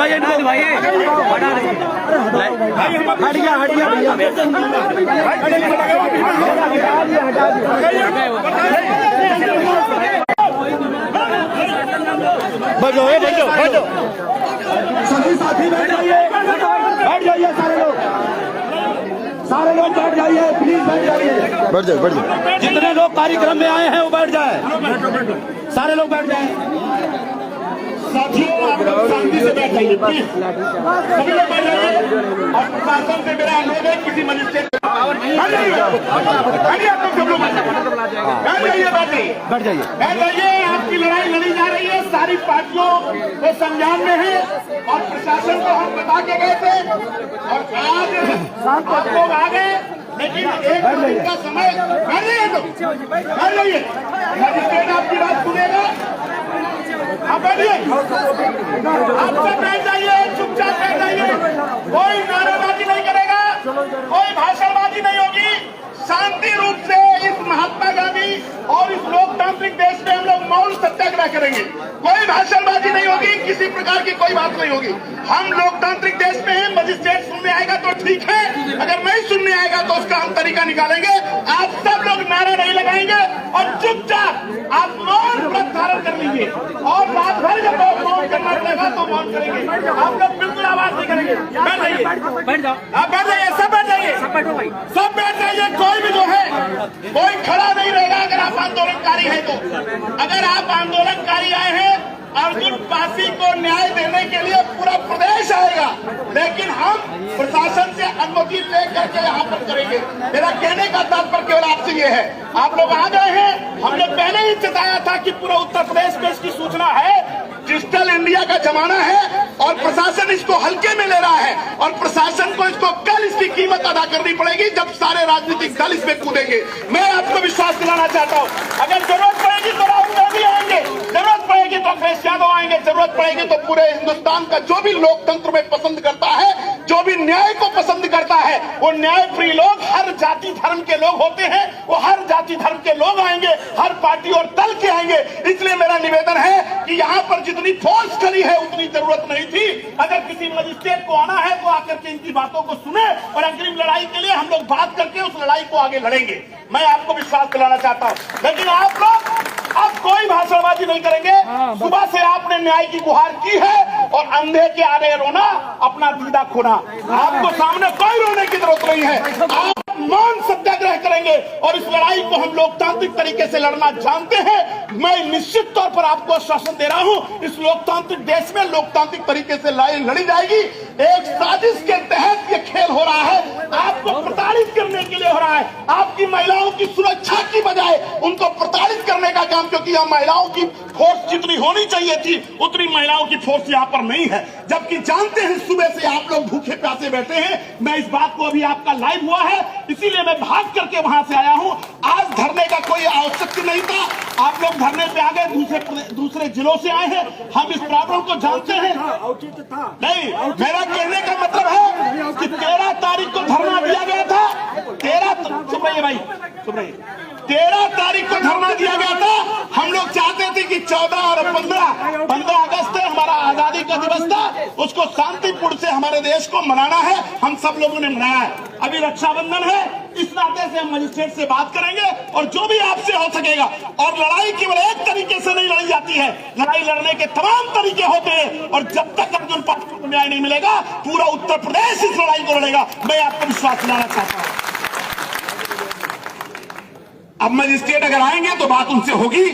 भाई हट गया बैठ जाओ सभी साथी बैठ जाइए सारे लोग बैठ जाइए प्लीज बैठ जाइए जितने लोग कार्यक्रम में आए हैं वो बैठ जाए सारे लोग बैठ जाए साथियों आप लोग शांति से बैठ जाइए प्लीज सभी लोग बैठ जाइए और प्रशासन से मेरा अनुरोध है किसी मजिस्ट्रेट बैठ जाइए आपकी लड़ाई लड़ी जा रही है सारी पार्टियों को संज्ञान में है और प्रशासन को हम बता के गए थे और आज आप लोग आ गए लेकिन एक मिनट का समय बैठ जाइए मजिस्ट्रेट आपकी बात सुनेगा आप बैठिए आप सब बैठ जाइए चुपचाप बैठ जाइए कोई नारेबाजी नहीं करेगा कोई भाषणबाजी नहीं होगी शांति रूप से इस महात्मा गांधी और इस लोकतांत्रिक देश में हम लोग मौन सत्याग्रह करेंगे कोई भाषणबाजी नहीं होगी किसी प्रकार की कोई बात नहीं होगी हम लोकतांत्रिक देश में हैं मजिस्ट्रेट सुनने आएगा तो ठीक है अगर नहीं सुनने आएगा तो उसका हम तरीका निकालेंगे आप सब लोग नारा नहीं लगाएंगे और चुपचाप आप मौन व्रत धारण कर लीजिए और रात भर जब मौन करना पड़ेगा तो मौन करेंगे आप लोग बिल्कुल आवाज नहीं करेंगे बैठ जाइए बैठ जाओ आप बैठ जाइए सब बैठ जाइए सब बैठ जाइए कोई भी जो है कोई खड़ा नहीं रहेगा अगर आप आंदोलनकारी हैं तो अगर आप आंदोलनकारी आए हैं अर्जुन पासी को न्याय देने के लिए पूरा प्रदेश आएगा लेकिन हम प्रशासन से अनुमति लेकर के यहाँ पर करेंगे मेरा कहने का तात्पर्य केवल आपसे ये है आप लोग आ गए हैं हमने पहले ही बताया था कि पूरा उत्तर प्रदेश में इसकी सूचना है डिजिटल इंडिया का जमाना है और प्रशासन इसको हल्के में ले रहा है और प्रशासन को इसको कल इसकी कीमत अदा करनी पड़ेगी जब सारे राजनीतिक दल इसमें कूदेंगे मैं आपको विश्वास दिलाना चाहता हूँ अगर जरूरत पड़ेगी तो राहुल गांधी आएंगे जरूरत पड़ेगी तो अखिलेश यादव आएंगे जरूरत पड़ेगी तो पूरे हिंदुस्तान का जो भी लोकतंत्र में पसंद करता है जो भी न्याय को पसंद करता है वो न्याय प्रिय लोग हर जाति धर्म के लोग होते हैं वो हर जाति धर्म के लोग आएंगे हर पार्टी और दल के आएंगे इसलिए मेरा निवेदन है कि यहाँ पर जितनी फोर्स करी है उतनी जरूरत नहीं थी अगर किसी मजिस्ट्रेट को आना है तो आकर के इनकी बातों को सुने और अग्रिम लड़ाई के लिए हम लोग बात करके उस लड़ाई को आगे लड़ेंगे मैं आपको विश्वास दिलाना चाहता हूँ लेकिन आप लोग अब कोई भाषणबाजी नहीं करेंगे सुबह से आपने न्याय की गुहार की है और अंधे के आगे रोना अपना दीदा खोना आपको सामने कोई रोने की जरूरत नहीं है आप मौन सत्याग्रह करेंगे और इस लड़ाई को हम लोकतांत्रिक तरीके से लड़ना जानते हैं मैं निश्चित तौर पर आपको आश्वासन दे रहा हूं इस लोकतांत्रिक देश में लोकतांत्रिक तरीके से लड़ाई लड़ी जाएगी एक साजिश के तहत ये खेल हो रहा है आपको प्रताड़ित करने के लिए हो रहा है आपकी महिलाओं की सुरक्षा की बजाय उनको प्रताड़ित करने का काम क्योंकि यहाँ महिलाओं की फोर्स जितनी होनी चाहिए थी उतनी महिलाओं की फोर्स यहाँ पर नहीं है जबकि जानते हैं सुबह से आप लोग भूखे प्यासे बैठे हैं मैं इस बात को अभी आपका लाइव हुआ है इसीलिए मैं भाग करके वहां से आया हूं आज धरने का कोई आवश्यकता नहीं था आप लोग धरने पे आ गए दूसरे जिलों से आए हैं हम इस प्रॉब्लम को जानते हैं नहीं मेरा कहने का मतलब है कि 13 तारीख को धरना दिया गया था 13 भाई 13 तारीख को धरना दिया गया था हम लोग चाहते थे कि 14 और 15 अगस्त हमारा आजादी का दिवस था उसको शांतिपूर्ण से हमारे देश को मनाना है हम सब लोगों ने मनाया है अभी रक्षाबंधन है इस नाते से हम मजिस्ट्रेट से बात करेंगे और जो भी आपसे हो सकेगा और लड़ाई केवल एक तरीके से नहीं लड़ी जाती है लड़ाई लड़ने के तमाम तरीके होते हैं और जब तक अर्जुन पासी को न्याय नहीं मिलेगा पूरा उत्तर प्रदेश इस लड़ाई को लड़ेगा मैं आपको विश्वास दिलाना चाहता हूँ अब मजिस्ट्रेट अगर आएंगे तो बात उनसे होगी।